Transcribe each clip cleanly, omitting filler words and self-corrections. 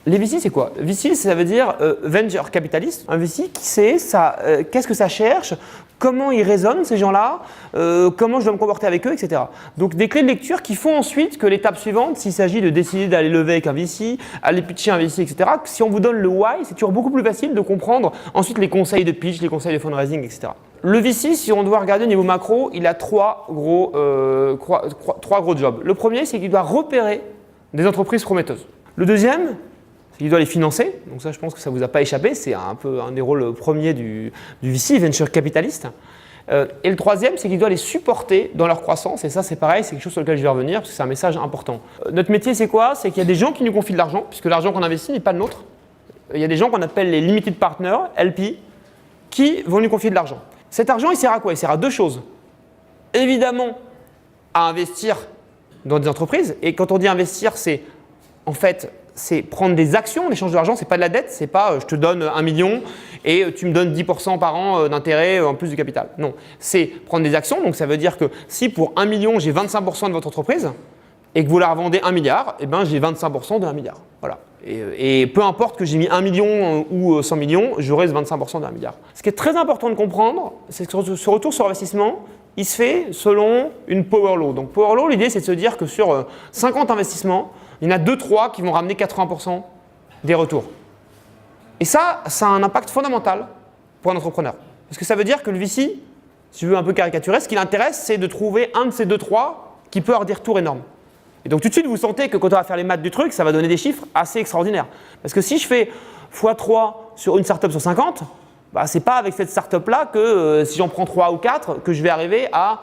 Les VC, c'est quoi? VC, ça veut dire venture capitalist. Un VC, qu'est-ce que ça cherche? Comment ils raisonnent ces gens-là? Comment je dois me comporter avec eux, etc. Donc des clés de lecture qui font ensuite que l'étape suivante, s'il s'agit de décider d'aller lever avec un VC, aller pitcher un VC, etc. Si on vous donne le why, c'est toujours beaucoup plus facile de comprendre ensuite les conseils de pitch, les conseils de fundraising, etc. Le VC, si on doit regarder au niveau macro, il a trois gros jobs. Le premier, c'est qu'il doit repérer des entreprises prometteuses. Le deuxième, il doit les financer, donc ça je pense que ça ne vous a pas échappé, c'est un peu un des rôles premiers du VC, venture capitaliste. Et le troisième, c'est qu'il doit les supporter dans leur croissance, et ça c'est pareil, c'est quelque chose sur lequel je vais revenir, parce que c'est un message important. Notre métier c'est quoi? C'est qu'il y a des gens qui nous confient de l'argent, puisque l'argent qu'on investit n'est pas le nôtre. Il y a des gens qu'on appelle les limited partners, LP, qui vont nous confier de l'argent. Cet argent, il sert à quoi? Il sert à deux choses. Évidemment, à investir dans des entreprises, et quand on dit investir, c'est en fait prendre des actions en échange de l'argent, c'est pas de la dette, c'est pas je te donne 1 million et tu me donnes 10% par an d'intérêt en plus du capital. Non, c'est prendre des actions, donc ça veut dire que si pour 1 million j'ai 25% de votre entreprise et que vous la revendez 1 milliard, eh ben j'ai 25% de 1 milliard. Voilà. Et peu importe que j'ai mis 1 million ou 100 millions, j'aurai ce 25% de 1 milliard. Ce qui est très important de comprendre, c'est que ce retour sur investissement, il se fait selon une power law. Donc power law, l'idée c'est de se dire que sur 50 investissements, il y en a 2-3 qui vont ramener 80% des retours. Et ça a un impact fondamental pour un entrepreneur. Parce que ça veut dire que le VC, si je veux un peu caricaturer, ce qui l'intéresse, c'est de trouver un de ces 2-3 qui peut avoir des retours énormes. Et donc tout de suite, vous sentez que quand on va faire les maths du truc, ça va donner des chiffres assez extraordinaires. Parce que si je fais x3 sur une startup sur 50, bah, ce n'est pas avec cette startup-là que si j'en prends 3 ou 4, que je vais arriver à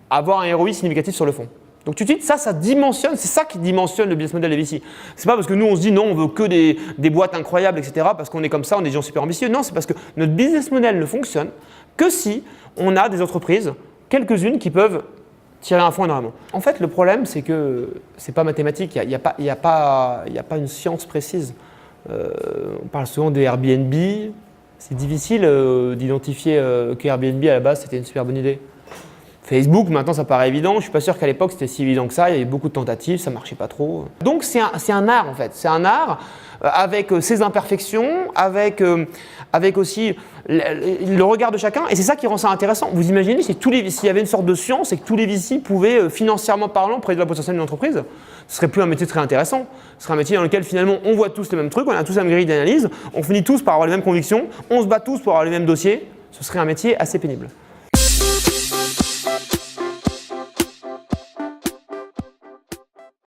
avoir un ROI significatif sur le fond. Donc tout de suite, ça dimensionne, c'est ça qui dimensionne le business model des VC. C'est pas parce que nous on se dit non, on veut que des boîtes incroyables, etc. parce qu'on est comme ça, on est des gens super ambitieux. Non, c'est parce que notre business model ne fonctionne que si on a des entreprises, quelques-unes qui peuvent tirer un fonds énormément. En fait, le problème, c'est que c'est pas mathématique, il n'y a pas une science précise. On parle souvent de Airbnb, c'est difficile d'identifier que Airbnb à la base c'était une super bonne idée. Facebook, maintenant ça paraît évident, je ne suis pas sûr qu'à l'époque c'était si évident que ça, il y avait beaucoup de tentatives, ça ne marchait pas trop. Donc c'est un art en fait, c'est un art avec ses imperfections, avec aussi le regard de chacun, et c'est ça qui rend ça intéressant. Vous imaginez s'il y avait une sorte de science et que tous les VC pouvaient financièrement parlant prédire le potentiel d'une entreprise, ce serait plus un métier très intéressant. Ce serait un métier dans lequel finalement on voit tous les mêmes trucs, on a tous la même grille d'analyse, on finit tous par avoir les mêmes convictions, on se bat tous pour avoir les mêmes dossiers, ce serait un métier assez pénible.